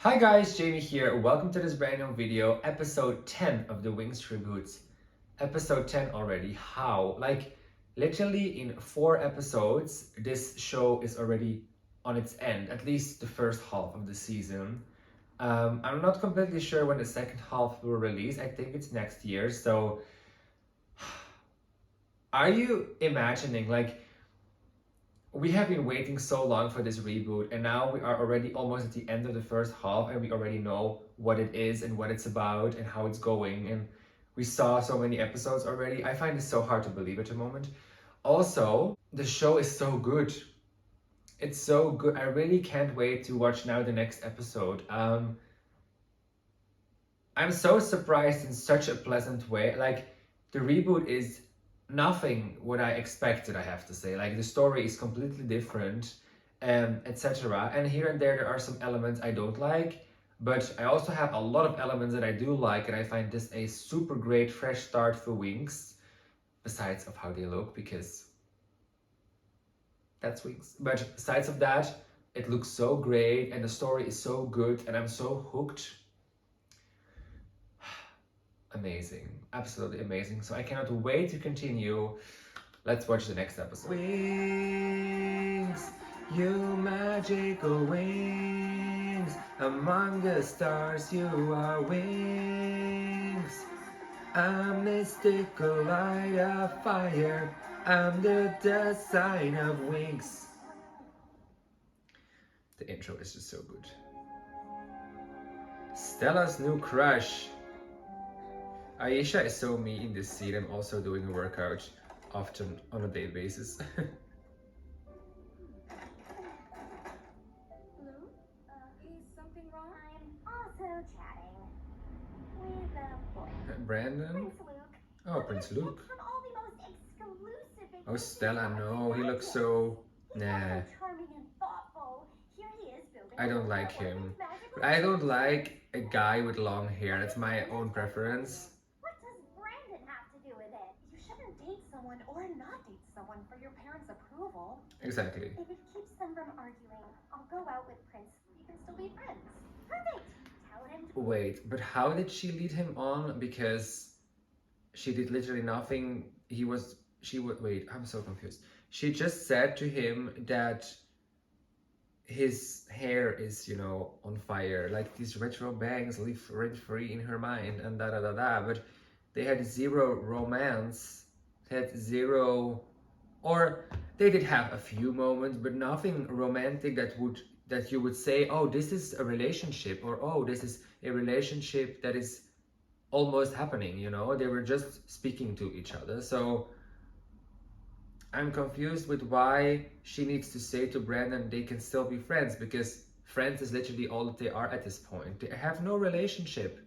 Hi guys, Jamie here. Welcome to this brand new video, episode 10 of the Winx Reboots. Episode 10 already. How? Like, literally in 4 episodes, this show is already on its end, at least the first half of the season. I'm not completely sure when the second half will release. I think it's next year. So, are you imagining, like, we have been waiting so long for this reboot, and now we are already almost at the end of the first half, and we already know what it is and what it's about and how it's going. And we saw so many episodes already. I find it so hard to believe at the moment. Also, the show is so good. It's so good. I really can't wait to watch now the next episode. I'm so surprised in such a pleasant way. Like, the reboot is nothing what I expected, I have to say. Like, the story is completely different, etc. And here and there are some elements I don't like, but I also have a lot of elements that I do like, and I find this a super great fresh start for Winx, besides of how they look, because that's Winx. But besides of that, it looks so great, and the story is so good, and I'm so hooked. Amazing, absolutely amazing. So I cannot wait to continue. Let's watch the next episode. Wings, you magical wings, among the stars you are wings. A mystical light of fire, I'm the design of Winx. The intro is just so good. Stella's new crush. Aisha is so me in this scene. I'm also doing a workout often on a daily basis. Hello? Is something wrong? I'm also chatting with a boy. Brandon? Prince Luke. Oh, Prince Luke. From all the most exclusive Oh, Stella, no, he looks so... He's Nah, also charming and thoughtful. Here he is building I don't like him. But I don't like a guy with long hair. That's my own preference. What does Brandon have to do with it? You shouldn't date someone or not date someone for your parents' approval. Exactly. If it keeps them from arguing, I'll go out with Prince. You can still be friends. Perfect. Tell him to... Wait, but how did she lead him on? Because she did literally nothing. Wait, I'm so confused. She just said to him that his hair is, on fire. Like, these retro bangs live rent free in her mind and da da da da. But they had zero romance. Had zero, or they did have a few moments, but nothing romantic that you would say, oh, this is a relationship, or oh, this is a relationship that is almost happening. They were just speaking to each other. So I'm confused with why she needs to say to Brandon they can still be friends, because friends is literally all that they are at this point. They have no relationship.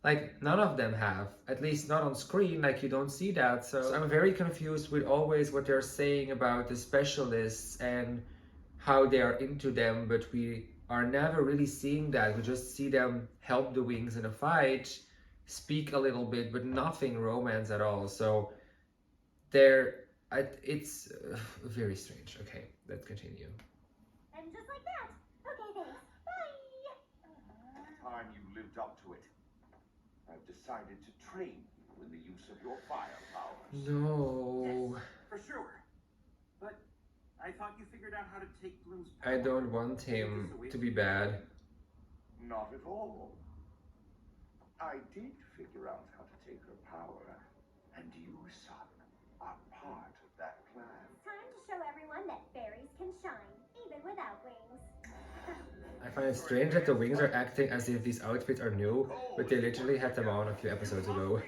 Like, none of them have, at least not on screen. Like, you don't see that. So I'm very confused with always what they're saying about the specialists and how they are into them, but we are never really seeing that. We just see them help the Winx in a fight, speak a little bit, but nothing romance at all. So it's very strange. Okay, let's continue. And just like that. Okay, thanks. Bye. Time you lived up to it. I've decided to train you in the use of your firepower. No, Yes, for sure. But I thought you figured out how to take Bloom's I power. don't want him to be bad. Not at all. I did figure out how to take her power, and you, son, are part of that plan. Time to show everyone that fairies can shine, even without wings. I find it strange that the Winx are acting as if these outfits are new, but they literally had them on a few episodes ago.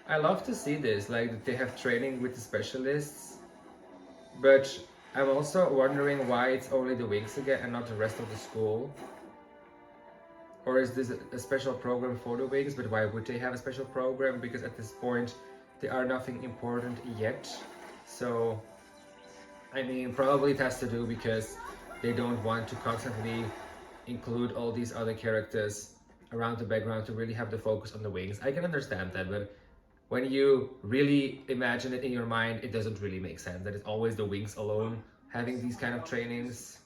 I love to see this, like that they have training with the specialists, but I'm also wondering why it's only the Winx again and not the rest of the school. Or is this a special program for the Winx? But why would they have a special program? Because at this point they are nothing important yet. So I mean, probably it has to do because they don't want to constantly include all these other characters around the background to really have the focus on the Winx. I can understand that, but when you really imagine it in your mind, it doesn't really make sense. That it's always the Winx alone having these kind of trainings.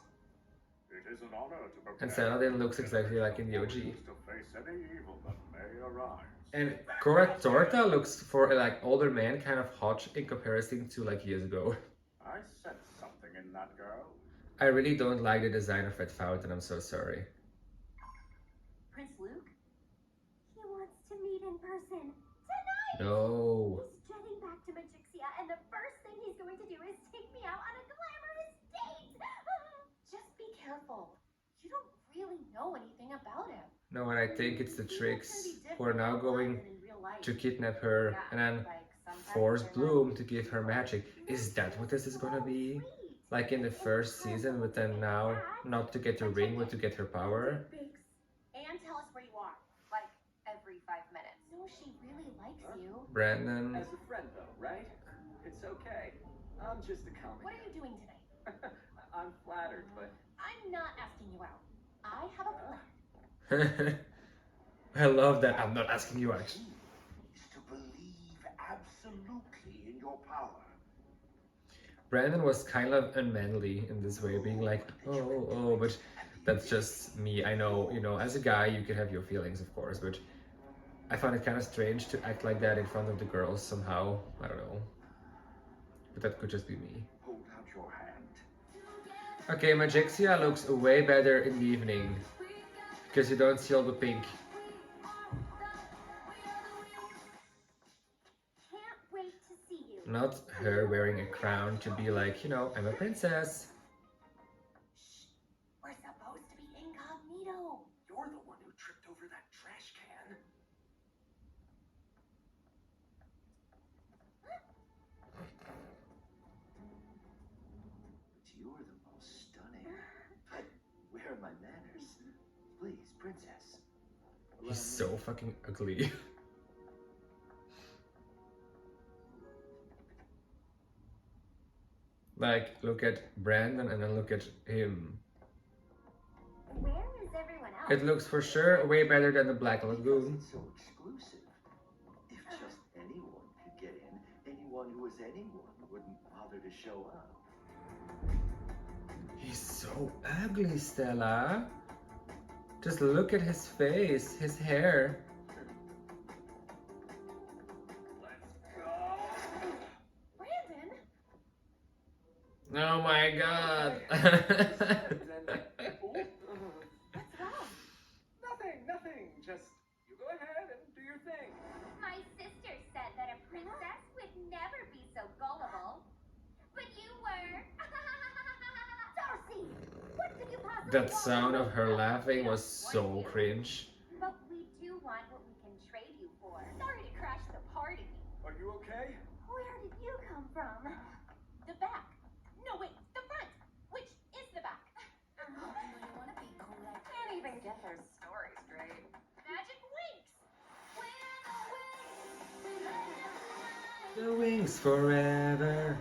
It is an honor to prepare And Saladin looks exactly like in the OG. to face any evil that may arise. And Cora Torta looks for like older man kind of hot in comparison to like years ago. I sense something in that girl. I really don't like the design of that fountain, I'm so sorry. Prince Luke? He wants to meet in person tonight! No. He's jetting back to Magixia, and the first thing he's going to do is take me out on a glamorous date! Just be careful. You don't really know anything about him. No, and I think it's the People tricks can be who are now different going online and in real life. to kidnap her and then Like, sometimes force they're Bloom not to give her magic. Is that what this is gonna be? Sweet. Like in the first season, but then now not to get the ring, but to get her power? And tell us where you are, like every 5 minutes. No, she really likes you. Brandon. As a friend, though, right? It's okay. I'm just a comic. What are you doing tonight? I'm flattered, but I'm not asking you out. I have a plan. I love that. I'm not asking you out. Is to believe absolutely in your power. Brandon was kind of unmanly in this way, being like, oh, but that's just me. I know, you know, as a guy, you can have your feelings, of course, but I found it kind of strange to act like that in front of the girls somehow. I don't know. But that could just be me. Hold out your hand. Okay, Magixia looks way better in the evening because you don't see all the pink. Can't wait to see you. Not her wearing a crown to be like, you know, I'm a princess. Shh. We're supposed to be incognito. you're the one who tripped over that trash can. But you're the most stunning. Where are my manners? Please, princess. He's so fucking ugly. Like, look at Brandon and then look at him. Where is everyone else? It looks for sure way better than the Black Because Lagoon. it's so exclusive. If just anyone could get in, anyone who is anyone wouldn't bother to show up. He's so ugly, Stella. Just look at his face, his hair. Let's go. Brandon? Oh my god. What's wrong? Nothing. Just you go ahead and do your thing. My sister said that a princess would never be so gullible. But you were. Darcy! What could you possibly That want? sound of her laughing was so cringe. But we do want what we can trade you for. Sorry to crash the party. Are you okay? Where did you come from? The back. No, wait, the front. Which is the back? I want to be cool. Can't even get their story straight. Magic Winx! The wings forever.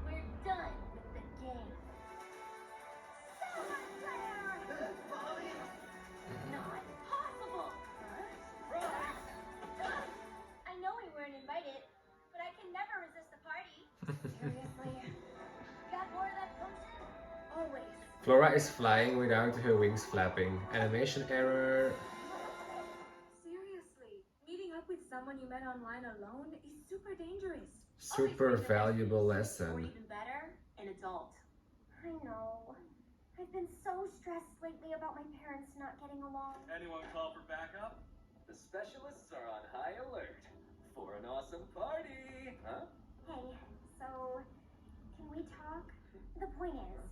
We're done with the game. Not possible! I know we weren't invited, but I can never resist the party. Seriously? Got more of that potion? Always. Flora is flying without her wings flapping. Animation error. Seriously, meeting up with someone you met online alone is super dangerous. Super valuable Or lesson. even better, an adult. I know. I've been so stressed lately about my parents not getting along. Anyone call for backup? The specialists are on high alert for an awesome party, huh? Hey, so can we talk? The point is,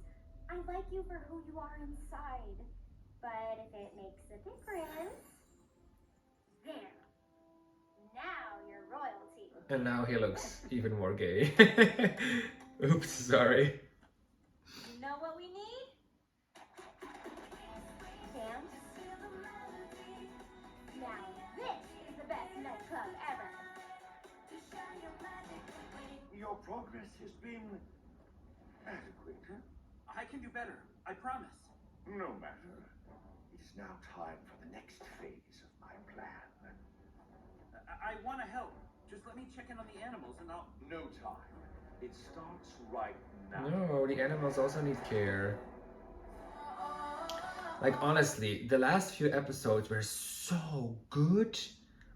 I like you for who you are inside. But if it makes a difference, there. Now you're royalty. And now he looks even more gay. Oops, sorry. You know what we need? Dance. Now this is the best nightclub ever. Your progress has been adequate. I can do better. I promise. No matter. It is is now time for the next phase of my plan. I want to help. Just let me check in on the animals and I'll... No time. It starts right now. No, the animals also need care. Like, honestly, the last few episodes were so good.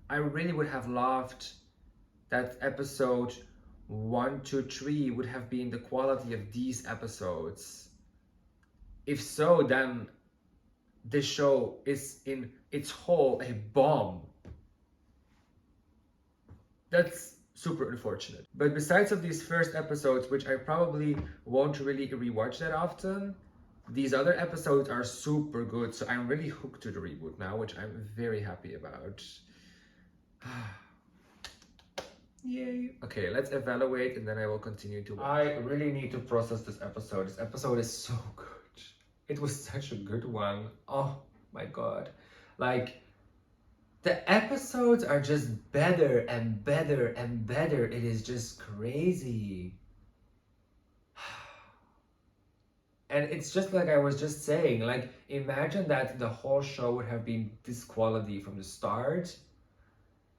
I really would have loved that episode 1, 2, 3 would have been the quality of these episodes. If so, then this show is in its whole a bomb. That's super unfortunate. But besides of these first episodes, which I probably won't really rewatch that often, these other episodes are super good, so I'm really hooked to the reboot now, which I'm very happy about. Yay. Okay, let's evaluate and then I will continue to watch. I really need to process this episode. This episode is so good. It was such a good one. Oh my god. Like, the episodes are just better and better and better. It is just crazy. And it's just like I was just saying, like, imagine that the whole show would have been this quality from the start.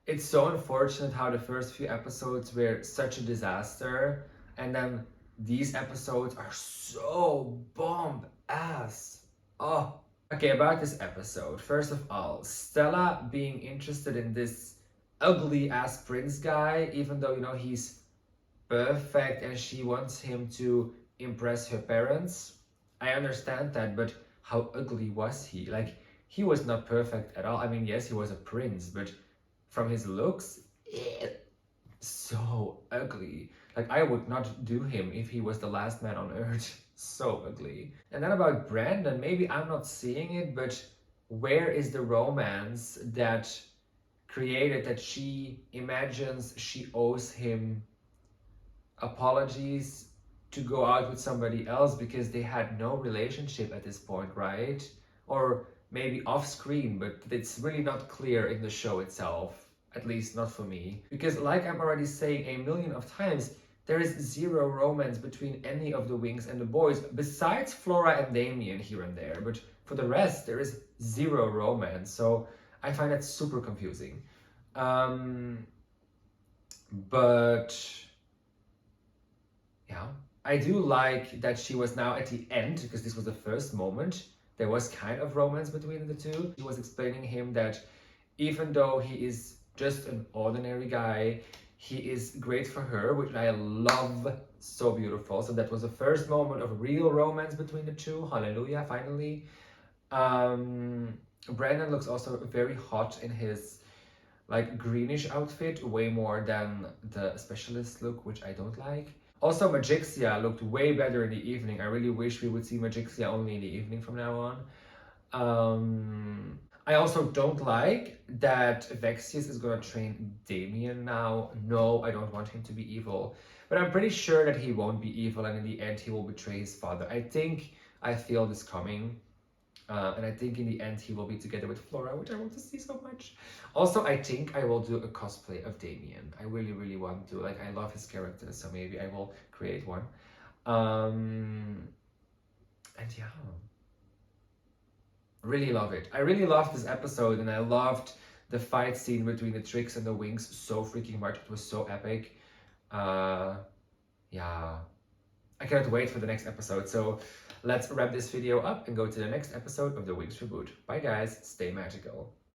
It's so unfortunate how the first few episodes were such a disaster, and then these episodes are so bomb ass. Oh. Okay, about this episode. First of all, Stella being interested in this ugly ass prince guy, even though, you know, he's perfect and she wants him to impress her parents. I understand that, but how ugly was he? Like, he was not perfect at all. I mean, yes, he was a prince, but from his looks, so ugly. Like, I would not do him if he was the last man on earth. So ugly. And then about Brandon, maybe I'm not seeing it, but where is the romance that created that she imagines she owes him apologies to go out with somebody else because they had no relationship at this point, right? Or maybe off screen, but it's really not clear in the show itself, at least not for me. Because like I'm already saying a million of times, there is zero romance between any of the Winx and the boys, besides Flora and Damien here and there. But for the rest, there is zero romance. So I find that super confusing. But yeah, I do like that she was now at the end, because this was the first moment. There was kind of romance between the two. She was explaining him that even though he is just an ordinary guy, he is great for her, which I love. So beautiful. So that was the first moment of real romance between the two. Hallelujah, finally. Brandon looks also very hot in his like greenish outfit, way more than the specialist look, which I don't like. Also, Magixia looked way better in the evening. I really wish we would see Magixia only in the evening from now on. I also don't like that Vexius is gonna train Damien now. No, I don't want him to be evil. But I'm pretty sure that he won't be evil and in the end he will betray his father. I feel this coming. And I think in the end he will be together with Flora, which I want to see so much. Also, I think I will do a cosplay of Damien. I really, really want to. Like, I love his character, so maybe I will create one. And yeah. Really love it. I really loved this episode, and I loved the fight scene between the Tricks and the Winx so freaking much. It was so epic. Yeah. I cannot wait for the next episode. So let's wrap this video up and go to the next episode of the Winx Reboot. Bye guys, stay magical.